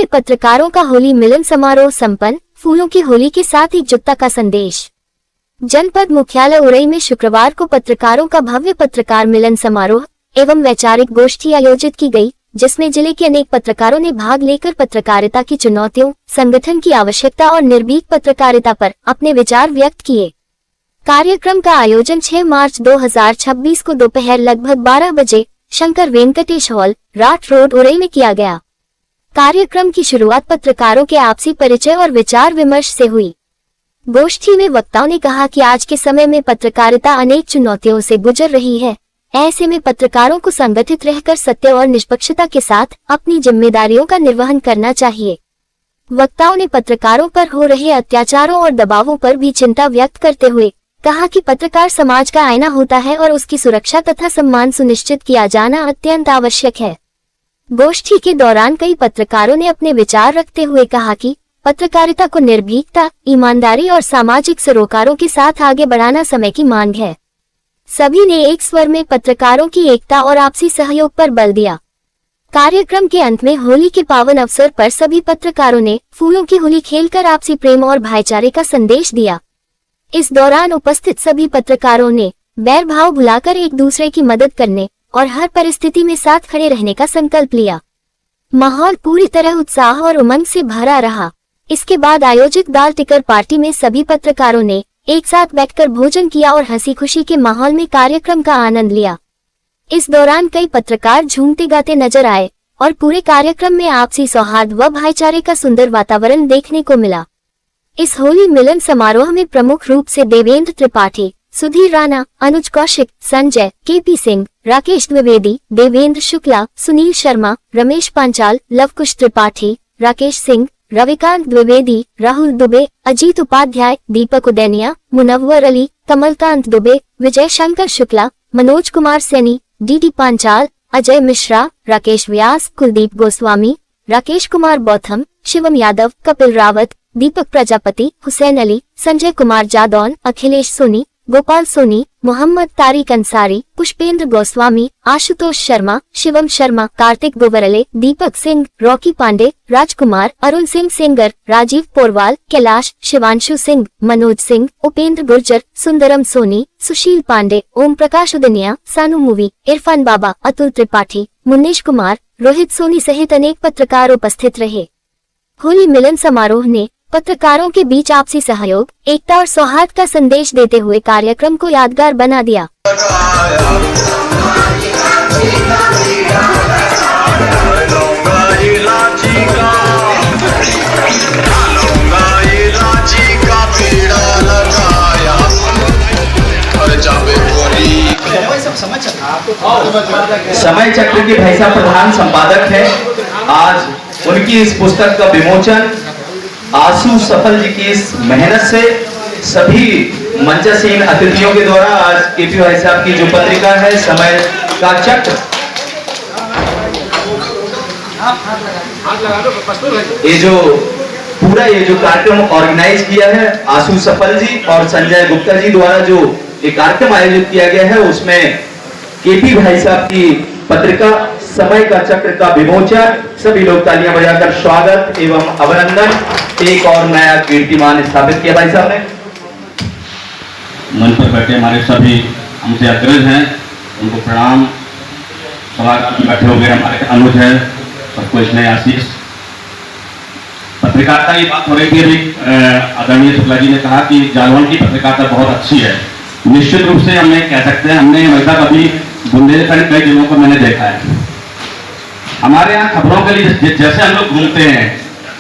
में पत्रकारों का होली मिलन समारोह संपन्न, फूलों की होली के साथ एकजुटता का संदेश। जनपद मुख्यालय उरई में शुक्रवार को पत्रकारों का भव्य पत्रकार मिलन समारोह एवं वैचारिक गोष्ठी आयोजित की गई, जिसमें जिले के अनेक पत्रकारों ने भाग लेकर पत्रकारिता की चुनौतियों, संगठन की आवश्यकता और निर्भीक पत्रकारिता पर अपने विचार व्यक्त किए। कार्यक्रम का आयोजन 6 मार्च 2026 को दोपहर लगभग 12 बजे शंकर वेंकटेश हॉल, राठ रोड, उरई में किया गया। कार्यक्रम की शुरुआत पत्रकारों के आपसी परिचय और विचार विमर्श से हुई। गोष्ठी में वक्ताओं ने कहा कि आज के समय में पत्रकारिता अनेक चुनौतियों से गुजर रही है। ऐसे में पत्रकारों को संगठित रहकर सत्य और निष्पक्षता के साथ अपनी जिम्मेदारियों का निर्वहन करना चाहिए। वक्ताओं ने पत्रकारों पर हो रहे अत्याचारों और दबावों पर भी चिंता व्यक्त करते हुए कहा कि पत्रकार समाज का आईना होता है और उसकी सुरक्षा तथा सम्मान सुनिश्चित किया जाना अत्यंत आवश्यक है। गोष्ठी के दौरान कई पत्रकारों ने अपने विचार रखते हुए कहा कि पत्रकारिता को निर्भीकता, ईमानदारी और सामाजिक सरोकारों के साथ आगे बढ़ाना समय की मांग है। सभी ने एक स्वर में पत्रकारों की एकता और आपसी सहयोग पर बल दिया। कार्यक्रम के अंत में होली के पावन अवसर पर सभी पत्रकारों ने फूलों की होली खेलकर आपसी प्रेम और भाईचारे का संदेश दिया। इस दौरान उपस्थित सभी पत्रकारों ने बैर भाव भुलाकर एक दूसरे की मदद करने और हर परिस्थिति में साथ खड़े रहने का संकल्प लिया। माहौल पूरी तरह उत्साह और उमंग से भरा रहा। इसके बाद आयोजित दाल टिकर पार्टी में सभी पत्रकारों ने एक साथ बैठकर भोजन किया और हंसी खुशी के माहौल में कार्यक्रम का आनंद लिया। इस दौरान कई पत्रकार झूमते गाते नजर आए और पूरे कार्यक्रम में आपसी सौहार्द व भाईचारे का सुंदर वातावरण देखने को मिला। इस होली मिलन समारोह में प्रमुख रूप से देवेंद्र त्रिपाठी, सुधीर राणा, अनुज कौशिक, संजय, केपी सिंह, राकेश द्विवेदी, देवेंद्र शुक्ला, सुनील शर्मा, रमेश पांचाल, लवकुश त्रिपाठी, राकेश सिंह, रविकांत द्विवेदी, राहुल दुबे, अजीत उपाध्याय, दीपक उदैनिया, मुनव्वर अली, कमलकांत दुबे, विजय शंकर शुक्ला, मनोज कुमार सैनी, डीडी पांचाल, अजय मिश्रा, राकेश व्यास, कुलदीप गोस्वामी, राकेश कुमार बौथम, शिवम यादव, कपिल रावत, दीपक प्रजापति, हुसैन अली, संजय कुमार जादौन, अखिलेश सोनी, गोपाल सोनी, मोहम्मद तारिक अंसारी, पुष्पेंद्र गोस्वामी, आशुतोष शर्मा, शिवम शर्मा, कार्तिक गोवरले, दीपक सिंह, रॉकी पांडे, राजकुमार, अरुण सिंह सेंगर, राजीव पोरवाल, कैलाश, शिवांशु सिंह, मनोज सिंह, उपेंद्र गुर्जर, सुंदरम सोनी, सुशील पांडे, ओम प्रकाश उदनिया, सानू मूवी, इरफान बाबा, अतुल त्रिपाठी, मुन्नेश कुमार, रोहित सोनी सहित अनेक पत्रकार उपस्थित रहे। होली मिलन समारोह ने पत्रकारों के बीच आपसी सहयोग, एकता और सौहार्द का संदेश देते हुए कार्यक्रम को यादगार बना दिया। समय चक्र के भाई साहब प्रधान संपादक है। आज उनकी इस पुस्तक का विमोचन आशु सफल जी की इस मेहनत से सभी मंचसीन अतिथियों के द्वारा आज केपी भाई साहब की जो पत्रिका है समय का चक्र, ये जो पूरा ये जो कार्यक्रम ऑर्गेनाइज किया है आशु सफल जी और संजय गुप्ता जी द्वारा जो ये कार्यक्रम आयोजित किया गया है, उसमें केपी भाई साहब की पत्रिका समय का चक्र का विमोचन, सभी लोग तालियां बजाकर स्वागत एवं अभिनंदन। एक और नया कीर्तिमान स्थापित किया भाई साहब ने। मंच पर बैठे हमारे सभी हमसे अग्रज हैं, उनको प्रणाम। सभागार बैठे हुए हमारे अनुज है, सबको इसमें आशीष। पत्रकारिता की बात हो रही थी अभी, आदरणीय शुक्ला जी ने कहा कि जालौन की पत्रकारिता बहुत अच्छी है। निश्चित रूप से हमने कह सकते हैं, हमने वैसा कभी बुंदेलखंड कई जगहों को मैंने देखा है। हमारे यहाँ खबरों के लिए जैसे हम लोग घूमते हैं,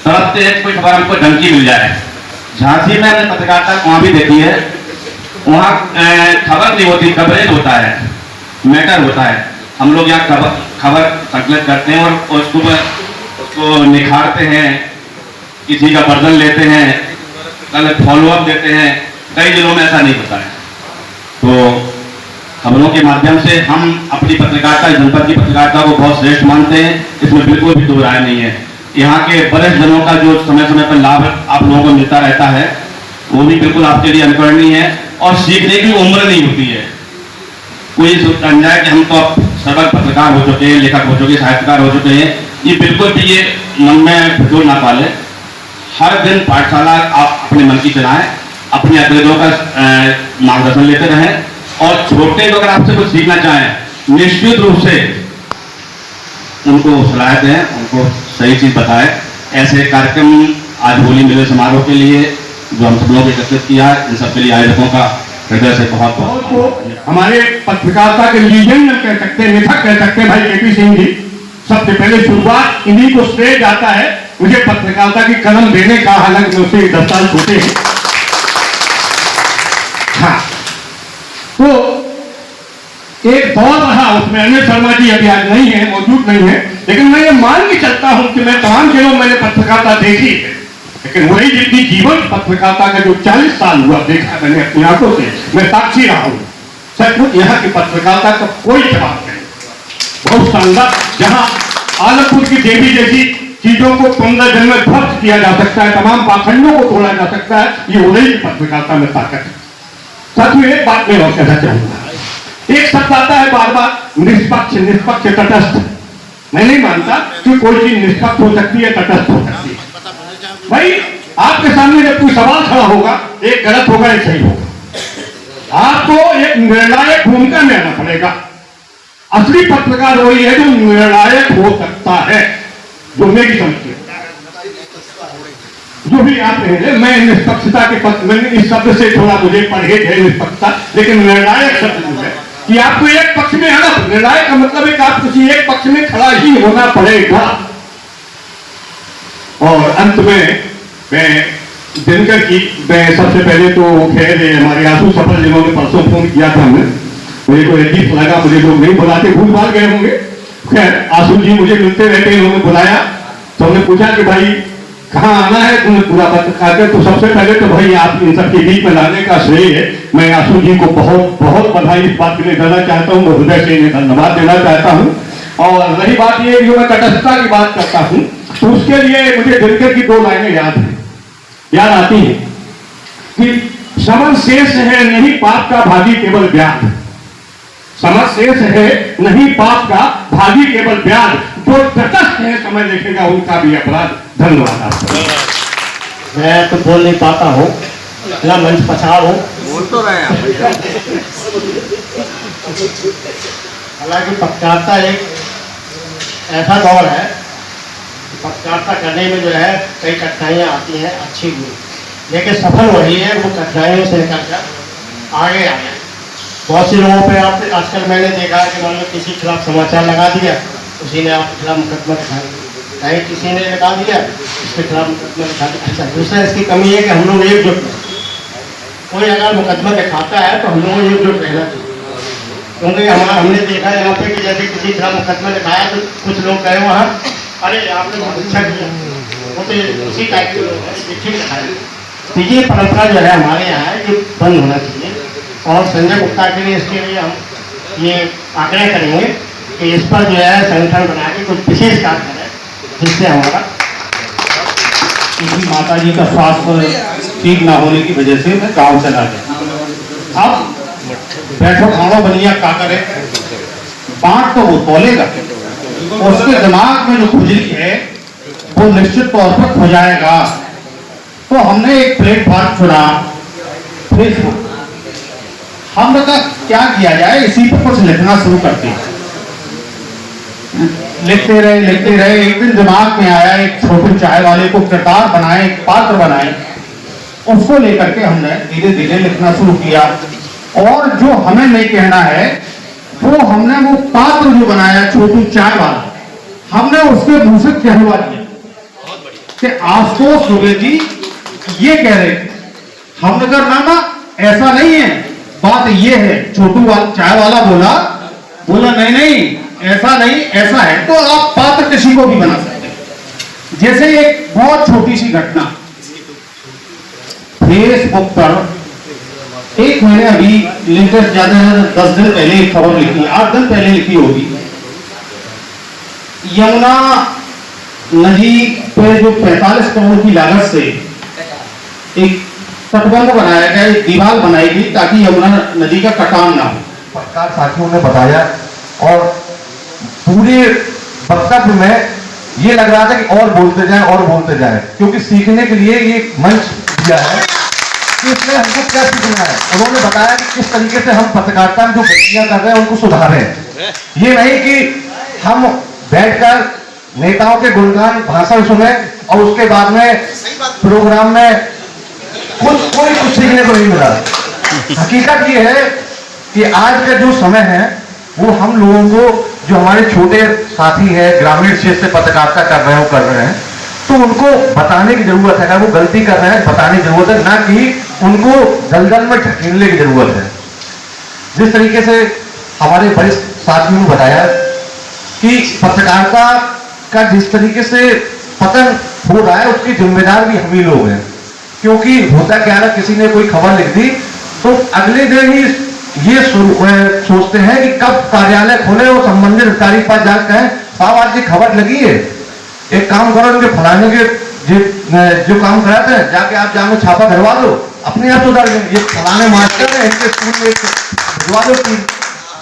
सड़क से कोई खबर हमको डंकी मिल जाए। झांसी में हमने पत्रकारिता वहां भी देखी है, वहां खबर नहीं होती, कवरेज होता है, मैटर होता है। हम लोग यहाँ खबर संकलित करते हैं और उसको निखारते हैं, किसी का वर्जन लेते हैं, कल फॉलोअप देते हैं। कई जिलों में ऐसा नहीं होता है। तो खबरों के माध्यम से हम अपनी पत्रकारिता, जनपद की पत्रकारिता को बहुत श्रेष्ठ मानते हैं, इसमें बिल्कुल भी दो राय नहीं है। यहाँ के वरिष्ठ जनों का जो समय समय पर लाभ आप लोगों को मिलता रहता है, वो भी बिल्कुल आपके लिए अनुकरणीय है और सीखने की उम्र नहीं होती है। कोई समझाए कि हम तो अब सर्वज्ञ पत्रकार हो चुके हैं, लेखक हो चुके, साहित्यकार हो चुके हैं, ये बिल्कुल भी ये मन में फितूर ना पाले। हर दिन पाठशाला आप अपने मन की चलाएं, अपने अतिथियों का मार्गदर्शन लेते रहें और छोटे अगर आपसे कुछ सीखना चाहें निश्चित रूप से उनको सलाह दें, उनको सही चीज बताएं। ऐसे कार्यक्रम आज होली मिलन समारोह के लिए जो हम सब लोग एकत्रित किया है, इन सबके लिए आयोजकों का हृदय से बहुत बहुत हमारे पत्रकारिता के लीजेंड कह सकते हैं, लेखक कह सकते हैं भाई केपी सिंह जी। सबसे पहले शुरुआत इन्हीं को श्रेय जाता है मुझे पत्रकारिता की कलम देने का, हालांकि उससे 10 साल छोटे हैं। हाँ, तो एक दौर रहा उसमें, अनिल शर्मा जी अभी आज नहीं है, मौजूद नहीं है, लेकिन मैं ये मान के चलता हूं कि मैं तमाम जगहों मैंने पत्रकारिता देखी है, लेकिन वही जितनी जीवन पत्रकारिता का जो 40 साल हुआ देखा मैंने अपनी आंखों से, मैं साक्षी रहा हूं। सचमुच यहाँ की पत्रकारिता का कोई जवाब नहीं, बहुत शानदार। जहां आलमपुर की देवी जैसी चीजों को 15 दिन में ध्वस्त किया जा सकता है, तमाम पाखंडों को तोड़ा जा सकता है, ये उन्हीं की पत्रकारिता में ताकत है। सच में एक बात मैं और कहना चाहूंगा, एक शब्द आता है बार बार निष्पक्ष, निष्पक्ष, तटस्थ। मैं नहीं मानता कि कोई चीज निष्पक्ष हो सकती है, तटस्थ हो सकती है। भाई आपके सामने जब कोई सवाल खड़ा होगा, एक गलत होगा एक सही होगा, आपको एक निर्णायक भूमिका में आना पड़ेगा। असली पत्रकार वही है जो निर्णायक हो सकता है, जो मेरी समझ है। जो भी आप कहेंगे, मैं निष्पक्षता के पक्ष में, इस शब्द से थोड़ा मुझे परहेज है निष्पक्षता, लेकिन निर्णायक शब्द जो है कि आपको एक पक्ष में आना, निर्णायक का मतलब है कि आप किसी एक पक्ष में खड़ा ही होना पड़ेगा। और अंत में मैं दिनकर की, मैं सबसे पहले तो खैर हमारे आंसू सफल जिन्होंने परसों फोन किया था हमें, मुझे को अजीब लगा, मुझे लोग नहीं बुलाते, भूल भाल गए होंगे। खैर आंसू जी मुझे मिलते रहते, इन्होंने बुलाया तो हमने पूछा कि भाई कहाँ आना है, तुमने पूरा पत्रकार। तो सबसे पहले तो भाई आप इन सबके बीच में लाने का श्रेय है, मैं आंसू जी को बहुत बहुत बधाई इस बात के लिए देना चाहता हूँ, मैं हृदय से इन्हें धन्यवाद देना चाहता हूँ। और रही बात ये जो मैं तटस्थता की बात करता हूँ, तो उसके लिए मुझे दिनकर की 2 लाइनें याद आती है कि समझ शेष है नहीं पाप का भागी केवल ब्याज, समझ शेष है नहीं पाप का भागी केवल ब्याज, जो तटस्थ है समय देखेगा उनका भी अपराध। धन्यवाद आपका। मैं तो बोल नहीं पाता हूँ, मेरा मंच पछाड़ हूँ, बोल तो रहे हैं। हालांकि पत्रकारिता एक ऐसा दौर है, पत्रकारिता करने में जो है कई कठिनाइयाँ आती हैं, अच्छी भी, लेकिन सफल वही है वो कठिनाइयों से निकल कर आगे आए। बहुत से लोगों पे आप आजकल मैंने देखा है कि मान लो किसी के खिलाफ समाचार लगा दिया, उसी ने आपके खिलाफ मुकदमा दिखा दिया, कहीं किसी ने लगा दिया इसके खिलाफ मुकदमा दिखा दिया। अच्छा, दूसरा इसकी कमी है कि हम लोग एकजुट हैं, कोई अगर मुकदमा दिखाता है तो हम लोग एकजुट रहना चाहिए, क्योंकि हमने देखा यहाँ पे कि जैसे किसी के खिलाफ मुकदमा दिखाया तो कुछ लोग गए वहाँ, अरे आपने बहुत अच्छा किया, वो तो उसी टाइप के लोग हैं, ठीक दिखाया। तो ये परंपरा जो है हमारे यहाँ है, ये बंद होना चाहिए। और संजय गुप्ता के लिए इसके लिए हम ये आग्रह करेंगे कि इस पर जो है संगठन बना के कुछ विशेष कार्य करें, जिससे हमारा क्योंकि माता जी का स्वास्थ्य ठीक ना होने की वजह से मैं गांव चला गया। अब बैठो खाओ बनिया क्या करे, बांट तो वो तोलेगा, उसके दिमाग में जो खुजली है वो निश्चित तौर पर हो जाएगा। तो हमने एक प्लेटफॉर्म चुना, फेसबुक। हमने कहा क्या किया जाए, इसी पर कुछ लिखना शुरू करते हैं। लिखते रहे, एक दिन दिमाग में आया एक छोटे चाय वाले को किरदार बनाए, एक पात्र बनाए, उसको लेकर के हमने धीरे धीरे लिखना शुरू किया। और जो हमें नहीं कहना है वो हमने वो पात्र जो बनाया छोटू चाय वाला, हमने उसके मुंह से कहलवा दिया कि आशुतोष दुबे जी ये कह रहे थे। हमने कहा ना ऐसा नहीं है, बात ये है। छोटू चाय वाला बोला नहीं ऐसा नहीं, ऐसा है। तो आप पात्र किसी को भी बना सकते हैं। जैसे एक बहुत छोटी सी घटना फेसबुक पर एक मैंने अभी लेटेस्ट ज्यादा 10 दिन पहले एक खबर लिखी, 8 दिन पहले लिखी होगी। यमुना नदी पे जो 45 करोड़ की लागत से एक तटबंध बनाया गया, एक दीवार बनाई गई ताकि यमुना नदी का कटान ना हो। पत्रकार साथियों ने बताया और पूरे वक्तव्य में ये लग रहा था कि और बोलते जाएं, क्योंकि सीखने के लिए ये मंच दिया है कि इसमें हमको क्या सीखना है। उन्होंने बताया कि किस तरीके से हम पत्रकारिता में जो गलतियां कर रहे हैं उनको सुधारें। ये नहीं कि हम बैठकर नेताओं के गुणगान भाषण सुने और उसके बाद में प्रोग्राम में कोई कुछ सीखने को नहीं मिला। हकीकत ये है कि आज का जो समय है वो हम लोगों को, जो हमारे छोटे साथी हैं ग्रामीण क्षेत्र से पत्रकारिता कर रहे हैं, तो उनको बताने की जरूरत है। अगर वो गलती कर रहे हैं बताने की जरूरत है, ना कि उनको दलदल में ढकेलने की जरूरत है। जिस तरीके से हमारे वरिष्ठ साथियों ने बताया कि पत्रकारिता का जिस तरीके से पतन हो रहा है उसके जिम्मेदार भी हम ही लोग हैं। क्योंकि होता क्या है, किसी ने कोई खबर लिख दी तो अगले दिन ही ये सोचते हैं कि कब कार्यालय खोले और संबंधित अधिकारी के पास जाकर कहें साहब आज ये खबर लगी है, एक काम करो, इनके फलाने के जो काम कराते हैं जाके आप जानो छापा करवा दो, अपने आप सुधार देंगे। ये फलाने मास्टर है, इनके स्कूल में भिजवा दो चीज।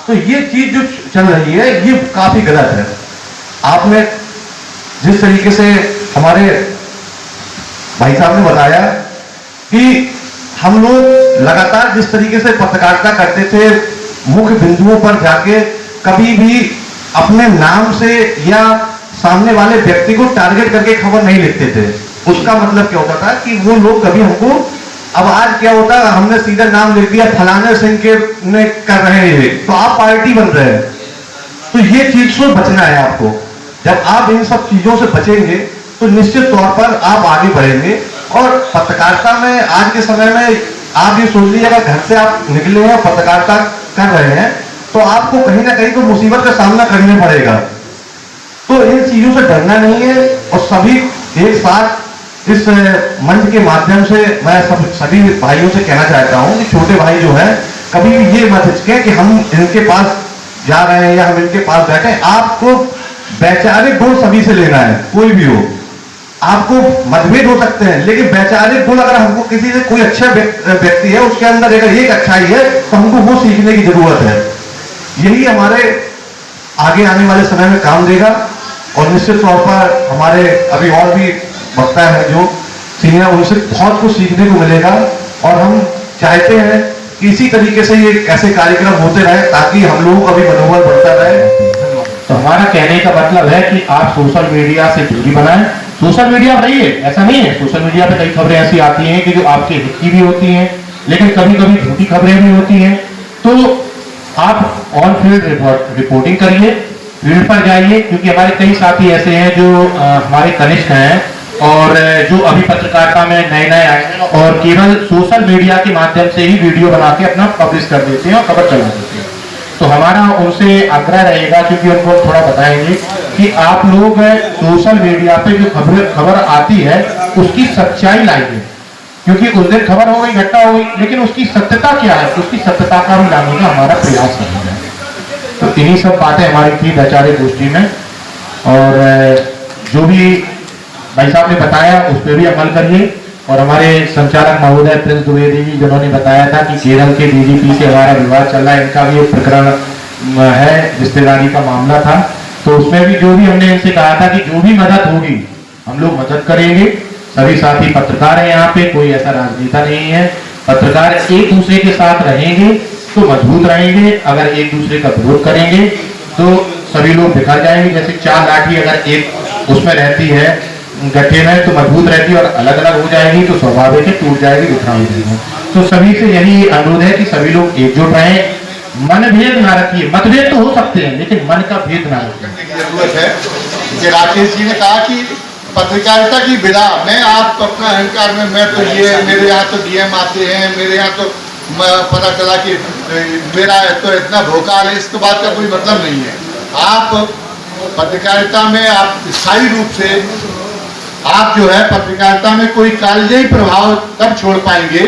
तो ये चीज जो चल रही है ये काफी गलत है। आपने जिस तरीके से हमारे भाई साहब ने बताया कि हम लोग लगातार जिस तरीके से पत्रकारिता करते थे, मुख्य बिंदुओं पर जाके कभी भी अपने नाम से या सामने वाले व्यक्ति को टारगेट करके खबर नहीं लिखते थे। उसका मतलब क्या होता था कि वो लोग कभी हमको, अब आज क्या होता है, हमने सीधा नाम लिख दिया फलाने सिंह के ने कर रहे हैं तो आप पार्टी बन रहे हैं। तो ये चीज से बचना है आपको। जब आप इन सब चीजों से बचेंगे तो निश्चित तौर पर आप आगे बढ़ेंगे। और पत्रकारिता में आज के समय में आप ये सोच लीजिए, अगर घर से आप निकले हैं पत्रकारिता कर रहे हैं तो आपको कहीं ना कहीं तो मुसीबत का सामना करना पड़ेगा। तो इन चीजों से डरना नहीं है। और सभी एक साथ इस मंच के माध्यम से मैं सभी भाइयों से कहना चाहता हूं कि छोटे भाई जो है कभी भी ये मत हिचके कि हम इनके पास जा रहे हैं या हम इनके पास बैठे। आपको वैचारिक गुण सभी से लेना है, कोई भी हो। आपको मतभेद हो सकते हैं लेकिन वैचारिक गुण, अगर हमको किसी से कोई अच्छा व्यक्ति है उसके अंदर अगर एक अच्छाई है तो हमको वो सीखने की जरूरत है। यही हमारे आगे आने वाले समय में काम देगा। और निश्चित तौर पर हमारे अभी और भी वक्ता है जो सीनियर, उनसे बहुत कुछ सीखने को मिलेगा। और हम चाहते हैं कि इसी तरीके से ये ऐसे कार्यक्रम होते रहे ताकि हम लोगों का भी मनोबल बढ़ता रहे। तो हमारा कहने का मतलब है कि आप सोशल मीडिया से दूरी बनाएं। सोशल मीडिया रहिए, ऐसा नहीं है। सोशल मीडिया पे कई खबरें ऐसी आती हैं कि जो आपके हित की भी होती हैं, लेकिन कभी कभी झूठी खबरें भी होती हैं। तो आप ऑन फील्ड रिपोर्टिंग करिए, फील्ड पर जाइए, क्योंकि हमारे कई साथी ऐसे हैं जो हमारे कनिष्ठ हैं और जो अभी पत्रकारिता में नए नए आए हैं और केवल सोशल मीडिया के माध्यम से ही वीडियो बना के अपना पब्लिश कर देते हैं और खबर चला देते हैं। तो हमारा उनसे आग्रह रहेगा, क्योंकि उनको थोड़ा बताएंगे कि आप लोग सोशल मीडिया पे जो खबर आती है उसकी सच्चाई लाइए, क्योंकि उस दिन खबर हो गई, घटना हो गई, लेकिन उसकी सत्यता क्या है, उसकी सत्यता का भी लाने का हमारा प्रयास रहेगा। तो इन्हीं सब बातें हमारी थी वैचारिक गोष्ठी में। और जो भी भाई साहब ने बताया उस पर भी अमल करिए। और हमारे संचालक महोदय प्रिंस द्विवेदी जी जिन्होंने बताया था कि केरल के डीजीपी से हमारा विवाद चल रहा है, इनका भी एक प्रकरण है, रिश्तेदारी का मामला था। तो उसमें भी जो भी हमने इनसे कहा था कि जो भी मदद होगी हम लोग मदद करेंगे। सभी साथी पत्रकार हैं यहाँ पे, कोई ऐसा राजनेता नहीं है। पत्रकार एक दूसरे के साथ रहेंगे तो मजबूत रहेंगे, अगर एक दूसरे का विरोध करेंगे तो सभी लोग बिखर जाएंगे। जैसे चार लाठी अगर एक उसमें रहती है गठे में तो मजबूत रहती है, और अलग अलग हो जाएगी तो स्वाभाविक है टूट जाएगी, बिखरा हो जाएगी। तो सभी से यही अनुरोध है कि सभी लोग एकजुट रहें, मनभेद ना रखिए। मतभेद तो हो सकते हैं लेकिन मन का भेद ना रखिए। जरूरत है कि राकेश जी ने कहा कि पत्रकारिता की विधा में आप अपना अहंकार में, मैं तो ये, मेरे यहाँ तो डीएम आते हैं, मेरे यहाँ तो पता चला कि मेरा तो इतना भोकाल है, इसके बात का कोई मतलब नहीं है। आप पत्रकारिता में आप स्थायी रूप से आप जो है पत्रकारिता में कोई कालजयी प्रभाव तब छोड़ पाएंगे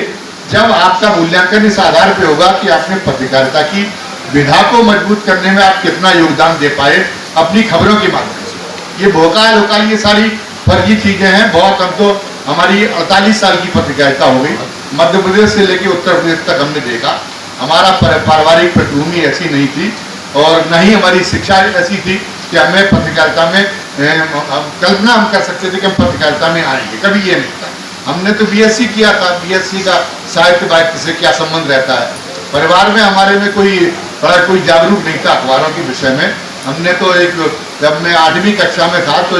जब आपका मूल्यांकन इस आधार पे होगा कि आपने पत्रकारिता की विधा को मजबूत करने में आप कितना योगदान दे पाए अपनी खबरों के माध्यम से। ये भोकाल वोकाल ये सारी फर्जी चीजें हैं बहुत। हम तो हमारी 48 साल की पत्रकारिता हो गई, मध्य प्रदेश से लेकर उत्तर प्रदेश तक हमने देखा। हमारा पारिवारिक पृष्ठभूमि ऐसी नहीं थी और न ही हमारी शिक्षा ऐसी थी कि हमें पत्रकारिता में कल्पना हम कर सकते थे कि हम पत्रकारिता में आएंगे, कभी ये नहीं था। हमने तो बीएससी किया था, बीएससी का साहित्य वाहित्य से क्या संबंध रहता है। परिवार में हमारे में कोई जागरूक नहीं था अखबारों के विषय में। हमने तो जब मैं 8वीं कक्षा में था तो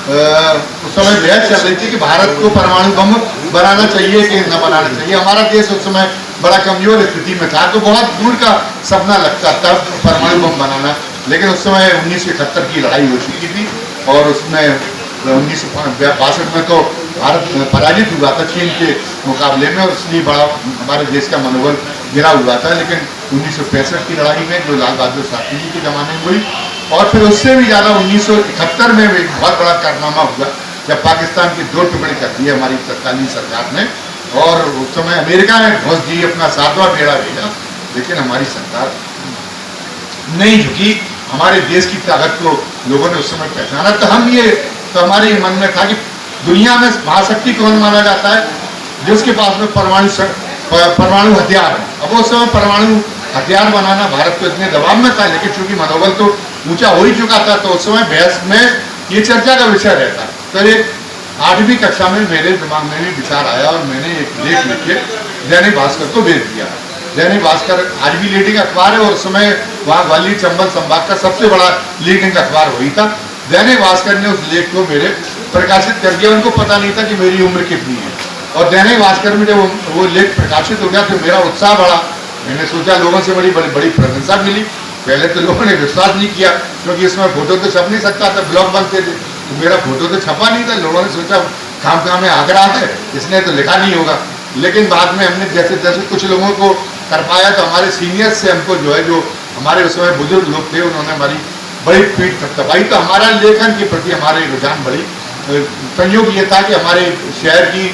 उस समय बहस चल रही थी कि भारत को परमाणु बम बनाना चाहिए कि न बनाना चाहिए। हमारा देश उस समय बड़ा कमजोर स्थिति में था, तो बहुत दूर का सपना लगता था परमाणु बम बनाना। लेकिन उस समय 1971 की लड़ाई हो चुकी थी और उसमें 1962 में तो भारत पराजित हुआ था चीन के मुकाबले में, और इसलिए बड़ा हमारे देश का मनोबल गिरा हुआ था। लेकिन 1965 की लड़ाई में जो लाल बहादुर शास्त्री जी के ज़माने में हुई, और फिर उससे भी ज़्यादा 1971 में एक बहुत बड़ा कारनामा हुआ जब पाकिस्तान के 2 टुकड़े कर दिए हमारी तत्कालीन सरकार ने, और उस समय अमेरिका ने घुस दी, अपना 7वां बेड़ा भेजा, लेकिन हमारी सरकार नहीं झुकी। हमारे देश की ताकत को लोगों ने उस समय पहचाना। तो हमारे मन में था कि दुनिया में महाशक्ति कौन माना जाता है, जिसके पास में परमाणु हथियार है। अब उस समय परमाणु हथियार बनाना भारत को इतने दबाव में था, लेकिन चूंकि मनोबल तो ऊंचा हो ही चुका था, तो उस समय बहस में ये चर्चा का विषय रहता। तो एक 8वीं कक्षा में मेरे दिमाग में भी विचार आया और मैंने एक लेख लिख के दैनिक भास्कर को भेज दिया। दैनिक भास्कर आज भी लीडिंग अखबार है, और उस समय वहाँ ग्वालियर चंबल संभाग का सबसे बड़ा लीडिंग अखबार वही था। दैनिक भास्कर ने उस लेख को मेरे प्रकाशित कर दिया। उनको पता नहीं था कि मेरी उम्र कितनी है, और दैनिक भास्कर में जब वो लेख प्रकाशित हो गया तो मेरा उत्साह बढ़ा। मैंने सोचा लोगों से बड़ी प्रशंसा मिली। पहले तो लोगों ने विश्वास नहीं किया, क्योंकि इसमें फोटो तो छप नहीं सकता था, ब्लॉग बनते थे, तो मेरा फोटो तो छपा नहीं था। लोगों ने सोचा काम में आगरा है, इसने तो लिखा नहीं होगा। लेकिन बाद में हमने जैसे जैसे कुछ लोगों को कर पाया, तो हमारे सीनियर्स से हमको जो हमारे उस समय बुजुर्ग लोग थे, उन्होंने हमारी बड़ी पीठ थपथपाई। तो हमारा लेखन के प्रति हमारे रुझान बड़ी। संयोग ये था कि हमारे शहर की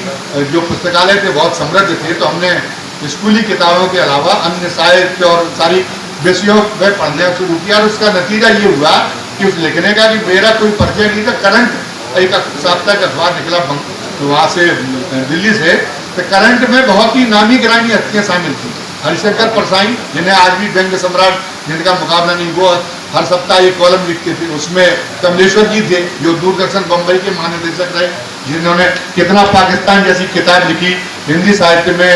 जो पुस्तकालय थे बहुत समृद्ध थे, तो हमने स्कूली किताबों के अलावा अन्य साहित्य और सारी विषयों में पढ़ना शुरू किया। और उसका नतीजा ये हुआ कि उस लिखने का कि मेरा कोई परिचय नहीं था। करंट एक साप्ताहिक अखबार निकला वहाँ से दिल्ली से, तो करंट में बहुत ही नामी गिरामी हस्तियाँ शामिल थी। हरिशंकर परसाई, जिन्हें आज भी व्यंग्य सम्राट जिनका मुकाबला नहीं, वो हर सप्ताह एक कॉलम लिखते थे। उसमें कमलेश्वर जी थे, जो दूरदर्शन बम्बई के महानिदेशक रहे, जिन्होंने कितना पाकिस्तान जैसी किताब लिखी। हिंदी साहित्य में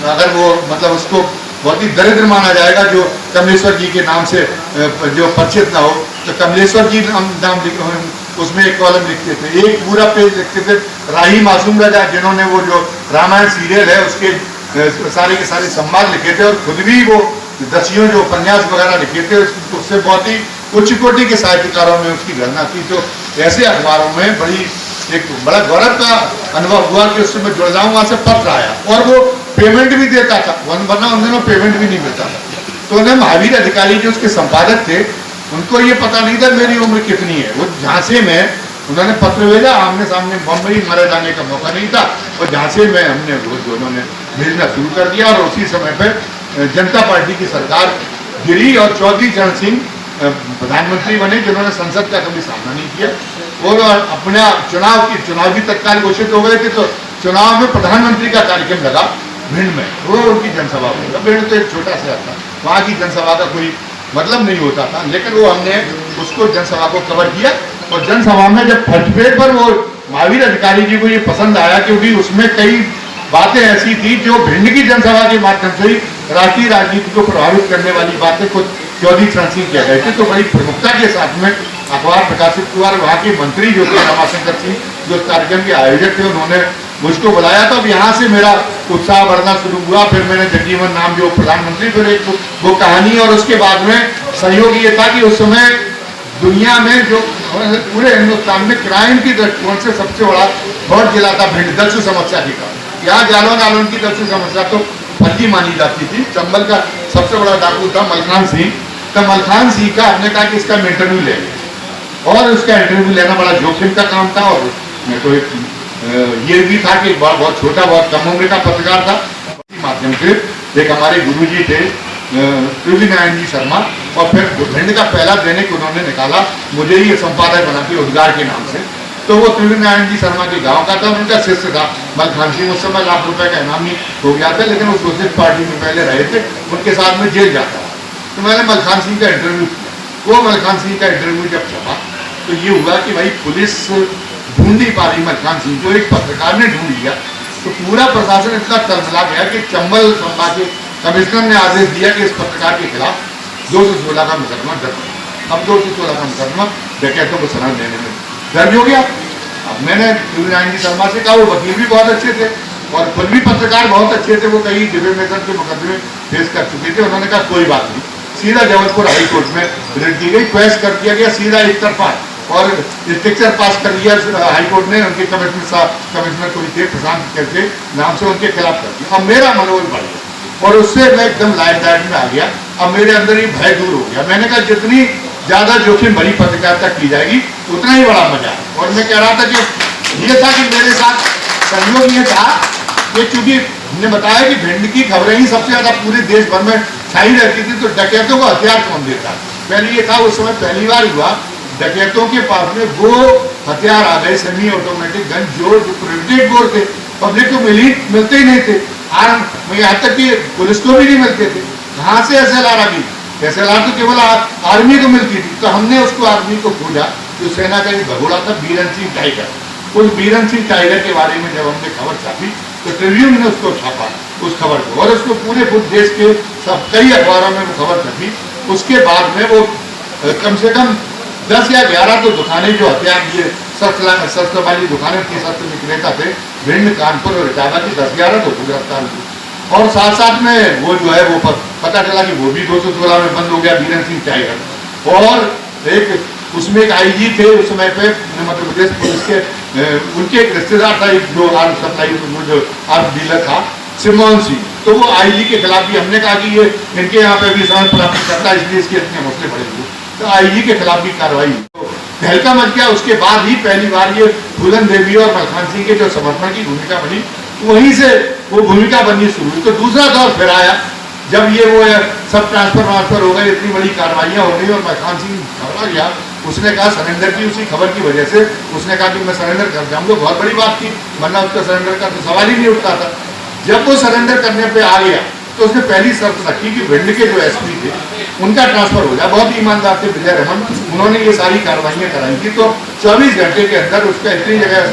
अगर वो मतलब उसको बहुत ही दरिद्र माना जाएगा जो कमलेश्वर जी के नाम से जो परिचित ना हो, तो कमलेश्वर जी नाम उसमें एक कॉलम लिखते थे। एक पूरा पेज लिखते थे राही मासूम राजा, जिन्होंने वो जो रामायण सीरियल है उसके सारे के सारे संवाद लिखे थे, और खुद भी वो दसियों जो उपन्यास वगैरह लिखे थे, उससे बहुत ही उच्च कोटि के साहित्यकारों में उसकी गणना थी। तो ऐसे अखबारों में एक बड़ा गौरव का अनुभव हुआ कि उससे मैं जुड़ जाऊँ। वहाँ से पत्र आया और वो पेमेंट भी देता था, वरना उन दिनों पेमेंट भी नहीं मिलता था। तो उन्हें महावीर अधिकारी जो उसके संपादक थे, उनको ये पता नहीं था मेरी उम्र कितनी है। वो झांसे में उन्होंने पत्र भेजा, आमने सामने बम्बई मरे जाने का मौका नहीं था, और झांसे में हमने रोज दोनों ने भेजना शुरू कर दिया। और उसी समय पर जनता पार्टी की सरकार गिरी और चौधरी चरण सिंह प्रधानमंत्री बने, जिन्होंने संसद का कभी सामना नहीं किया। और अपने चुनाव भी तत्काल घोषित हो गए थे, तो चुनाव में प्रधानमंत्री का कार्यक्रम लगा भिंड में, वो उनकी जनसभा होगा। भिंड तो एक छोटा शहर था, वहाँ की जनसभा का कोई मतलब नहीं होता था, लेकिन वो हमने उसको जनसभा को कवर किया। और जनसभा में जब फर्स्ट पेज पर वो महावीर अधिकारी जी को ये पसंद आया, क्योंकि उसमें कई बातें ऐसी थी जो भिंड की जनसभा के माध्यम से ही राष्ट्रीय राजनीति को प्रभावित करने वाली बातें को चौधरी चरण सिंह किया गए थे। तो बड़ी प्रमुखता के साथ में अखबार प्रकाशित हुआ। और वहाँ के मंत्री जो थे रमाशंकर सिंह, जो कार्यक्रम के आयोजक थे, उन्होंने मुझको बुलाया। तो अब यहाँ से मेरा उत्साह बढ़ना शुरू हुआ। फिर मैंने जगजीवन राम जो प्रधानमंत्री, फिर एक वो कहानी, और उसके बाद में सहयोग ये था कि उस समय दुनिया में जो पूरे हिंदुस्तान में क्राइम की दृष्टिकोण से सबसे बड़ा बहुत जिला था भिंड, दस्यु समस्या की। यहाँ जालौन की दस्यु समस्या तो फर्जी मानी जाती थी। चंबल का सबसे बड़ा डाकू था मलखान सिंह। तो मलखान सिंह का हमने कहा कि इसका इंटरव्यू ले, और उसका इंटरव्यू लेना बड़ा जोखिम का काम था। और मैं तो ये भी था कि बहुत छोटा, बहुत कम उम्र का पत्रकार था। माध्यम से एक हमारे गुरुजी थे त्रिवी नारायण जी शर्मा, और फिर भिंड का पहला दैनिक उन्होंने निकाला, मुझे ही संपादक बना के उद्गार के नाम से। तो वो त्रिवी नारायण जी शर्मा के गांव का था, उनका शिष्य था मलखान सिंह। उस समय लाख रुपए का इनाम ही हो गया था, लेकिन वो सोशलिस्ट पार्टी में पहले रहे थे, उनके साथ में जेल जाता था। तो मैंने मलखान सिंह का इंटरव्यू किया। वो मलखान सिंह का इंटरव्यू जब छपा, तो ये हुआ कि भाई पुलिस ढूंढ नहीं पा रही मलखान सिंह को, एक पत्रकार ने ढूंढ लिया। तो पूरा प्रशासन इतना तलमला गया कि चंबल संभाग के कमिश्नर ने आदेश दिया कि इस पत्रकार के खिलाफ 216 का मुकदमा दर्ज। अब 216 का मुकदमा डकैतों को शरण देने में दर्ज हो गया। अब मैंने नारायण जी शर्मा से कहा, वो वकील भी बहुत अच्छे थे और खुद भी पत्रकार बहुत अच्छे थे, वो कई डिफेमेशन के मुकदमे फेस कर चुके थे। उन्होंने कहा कोई बात नहीं, सीधा जबलपुर हाई कोर्ट में रिट दी गई, क्वेश कर दिया गया सीधा एक तरफा, और स्ट्रक्चर पास कर दिया हाई कोर्ट ने। उनके कमिश्नर कोई थे प्रशांत करके नाम से, उनके खिलाफ कर दिया। अब मेरा मनोबल बढ़ गया और उससे मैं एकदम लाइफ डाइट में आ गया। अब मेरे अंदर ही भय दूर हो गया। मैंने कहा जितनी ज्यादा जोखिम भरी पत्रकारिता की जाएगी उतना ही बड़ा मजा है। और मैं कह रहा था कि ये था कि मेरे साथ सहयोग ये था कि चूंकि हमने बताया कि भिंड की खबरें ही सबसे ज्यादा पूरे देश भर में छाई रहती थी, तो डकैतों को हथियार कौन देता। पहले ये था, उस समय पहली बार हुआ डकैतों के पास में वो हथियार आ गए, सेमी ऑटोमेटिक गन, जो प्रोहिबिटेड बोर्ड थे, पब्लिक को मिलते ही नहीं थे। यहाँ तक कि पुलिस को भी नहीं मिलते थे। कहाँ से SLR आ गई? SLR तो केवल आर्मी को मिलती थी। तो हमने उसको आर्मी को खोजा, जो सेना का एक भगोड़ा था बीरन सिंह टाइगर। उस बीरन सिंह टाइगर के बारे में जब हमने खबर छापी तो ट्रिब्यून ने उसको छापा, उस खबर को, और उसको पूरे देश के सब कई अखबारों में वो खबर छपी। उसके बाद में वो कम से कम 10 या 11 तो दुकानें जो हथियार ये शस्त्र वाली दुकानें थी, शस्त्र विक्रेता थे भिंड, कानपुर और इटावा की 10-11 तो गिरफ्तार हुए। और साथ साथ में वो जो है वो पता चला कि वो भी 216 में बंद हो गया, बीरन सिंह टाइगर। और एक उसमें एक IG थे उस समय पे मध्य प्रदेश पुलिस के, उनके एक रिश्तेदार था, एक जो आर्म सप्लाई जो आर्म डीलर था, सिमोन सिंह। तो वो IG के खिलाफ भी हमने कहा कि ये इनके यहाँ पे भी समझ प्राप्त करता है, इसलिए इसके इतने मसले बढ़े हुए। तो IG के खिलाफ भी कार्रवाई तहलका मच गया। उसके बाद ही पहली बार ये फूलन देवी और मलखान सिंह के जो समर्थन की भूमिका बनी, वहीं से वो भूमिका बननी शुरू हुई। तो दूसरा दौर फिर आया, जब ये वो सब ट्रांसफर हो गए, इतनी बड़ी कार्रवाइयाँ हो गई और मलखान सिंह घबरा गया। उसने कहा सरेंडर की, उसी खबर की वजह से उसने कहा कि मैं सरेंडर कर जाऊँगा। बहुत बड़ी बात थी, वरना उसका सरेंडर का तो सवाल ही नहीं उठता था। जब वो सरेंडर करने पे आ गया तो उसने पहली शर्त रखी कि भिंड के जो SP थे उनका ट्रांसफर हो जाए। बहुत ईमानदार थे विजय रमन, उन्होंने ये सारी कार्रवाइयाँ कराई थी। तो 24 घंटे के अंदर उसका इतनी जगह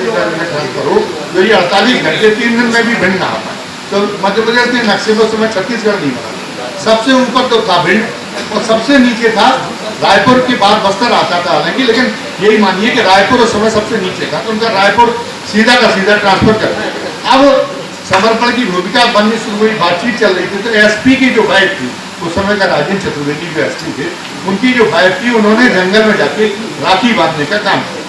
ट्रांसफर हो जो ये 48 घंटे 3 दिन में भी भिंड ना आ पाए। तो मध्य प्रदेश के नक्शे में उस समय छत्तीसगढ़ नहीं बना, सबसे ऊपर तो था भिंड और सबसे नीचे था रायपुर के बाद बस्तर आता था हालांकि, लेकिन यही मानिए कि रायपुर उस समय सबसे नीचे था। तो उनका रायपुर सीधा का सीधा ट्रांसफर कर दिया। अब समर्पण की भूमिका बननी शुरू हुई, बातचीत चल रही थी। तो SP की जो वाइफ थी उस समय का राजेंद्र चतुर्वेदी जो SP थे, उनकी जो वाइफ थी उन्होंने जंगल में जाके राखी बांधने का काम किया।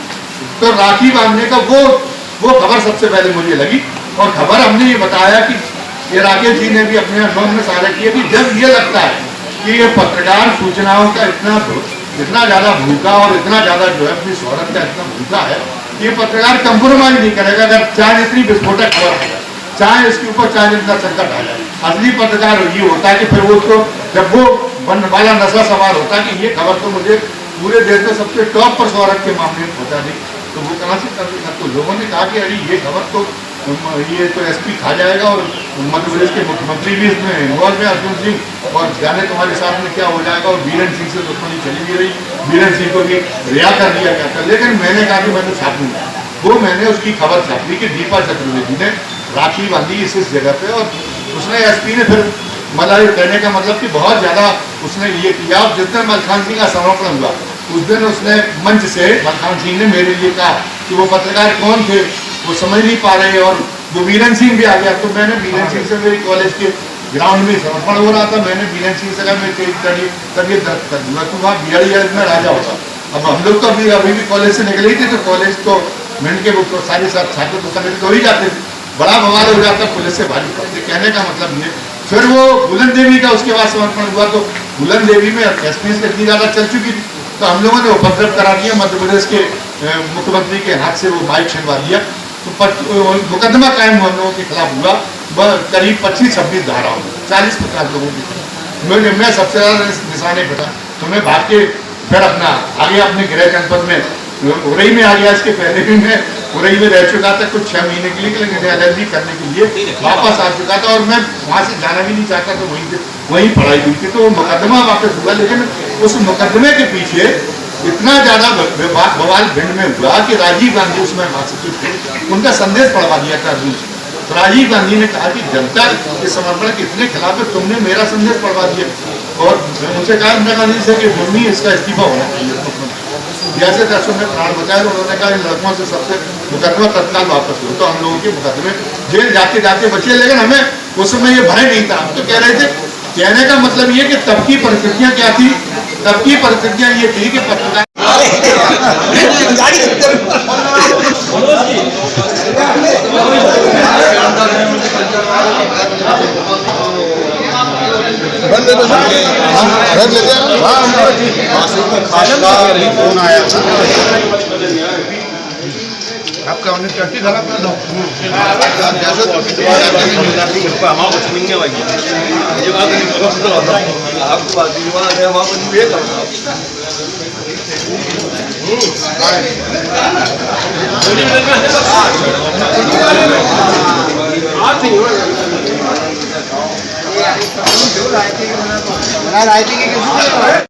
तो राखी बांधने का वो खबर सबसे पहले मुझे लगी। और खबर हमने ये बताया कि ये राकेश जी ने भी अपने अनुभव में साझा किया कि जब ये लगता है कि ये पत्रकार सूचनाओं का इतना ज्यादा भूखा और इतना ज्यादा जो है अपनी शोहरत का इतना भूखा है, ये पत्रकार कंप्रोमाइज नहीं करेगा। अगर चाहे इतनी विस्फोटक खबर आ जाए, चाहे इसके ऊपर चाहे इतना संकट आ जाए, असली पत्रकार ये होता है कि फिर वो उसको जब वो वाला नशा सवार होता है कि ये खबर तो मुझे पूरे देश में सबसे टॉप पर शोहरत के मामले में पहुंचा दी, तो वो कहाँ से कर देगा। तो लोगों ने कहा कि अरे ये खबर तो ये तो SP खा जाएगा और मध्य प्रदेश के मुख्यमंत्री भी इसमें इन्वॉल्व है, अर्जुन सिंह, और जाने तुम्हारे साथ में क्या हो जाएगा। और बीरन सिंह से दुश्मनी चली भी रही, बीरन सिंह को भी रिहा कर दिया गया था। लेकिन मैंने कहा कि मैं तो छापूंगा। वो मैंने उसकी खबर छापी कि दीपा चतुर्वेदी ने राखी बांधी इस जगह पे, और उसने SP ने फिर मतलब कहने का मतलब कि बहुत ज्यादा उसने ये किया। और जिस दिन मलखान सिंह का समर्पण हुआ उस दिन उसने मंच से मलखान सिंह ने मेरे लिए कहा कि वो पत्रकार कौन थे वो समझ नहीं पा रहे, और वो बीरन सिंह भी आ गया। तो मैंने बीरन सिंह से मेरी कॉलेज के ग्राउंड में समर्पण हो रहा था, मैंने बीरन सिंह से कहा मैं तेरी तबीयत दर्द कर दूंगा, तू वहाँ BRDS में राजा होता। अब हम लोग तो अभी भी कॉलेज से निकले ही थे, तो कॉलेज तो भिंड के वो सारे साथ छात्र तो समय तो ही जाते थे, बड़ा बवाल हो जाता पुलिस से भारी पड़ते। कहने का मतलब ये फिर वो फूलन देवी का उसके बाद समर्पण हुआ। तो फूलन देवी में SP इतनी ज्यादा चल चुकी थी, तो हम लोगों ने उपद्रव करा दिया। मध्य प्रदेश के मुख्यमंत्री के हाथ से वो माइक छीनवा दिया। तो मुकदमा कायम हम लोगों के खिलाफ हुआ करीब 25-26 धाराओं में 40-50 लोगों के। मैं सबसे ज्यादा निशाने पे था, तो मैं भाग के फिर अपना आगे अपने गृह जनपद में उरई में आ गया। इसके पहले भी मैं उरई में रह चुका था कुछ 6 महीने के लिए, लेकिन LLB करने के लिए वापस आ चुका था और मैं वहाँ से जाना भी नहीं चाहता, तो वहीं पढ़ाई हुई थी। तो वो मुकदमा वापस हुआ, लेकिन उस मुकदमे के पीछे इतना ज्यादा बवाल भिंड में हुआ कि राजीव गांधी उसमें महासचिव थे, उनका संदेश पढ़वा दिया था रूस में। तो राजीव गांधी ने कहा कि जनता के समर्पण के इतने खिलाफ है, तुमने मेरा संदेश पढ़वा दिया। और उनसे कहा इंदिरा गांधी से कि मम्मी इसका इस्तीफा होना चाहिए मुख्यमंत्री। जैसे दर्शकों ने प्राण बचाए, उन्होंने कहा इन लड़कों से सबसे मुकदमा तत्काल वापस लो। तो हम लोगों के मुकदमे जेल जाते जाते बचे, लेकिन हमें उस समय ये भय नहीं था। हम तो कह रहे थे, कहने का मतलब ये कि तब की परिस्थितियां क्या थी, तब की परिस्थितियां ये थी कि पत्रकार फोन आया था आपका उन्हें टट्टी खराब कर दो आपको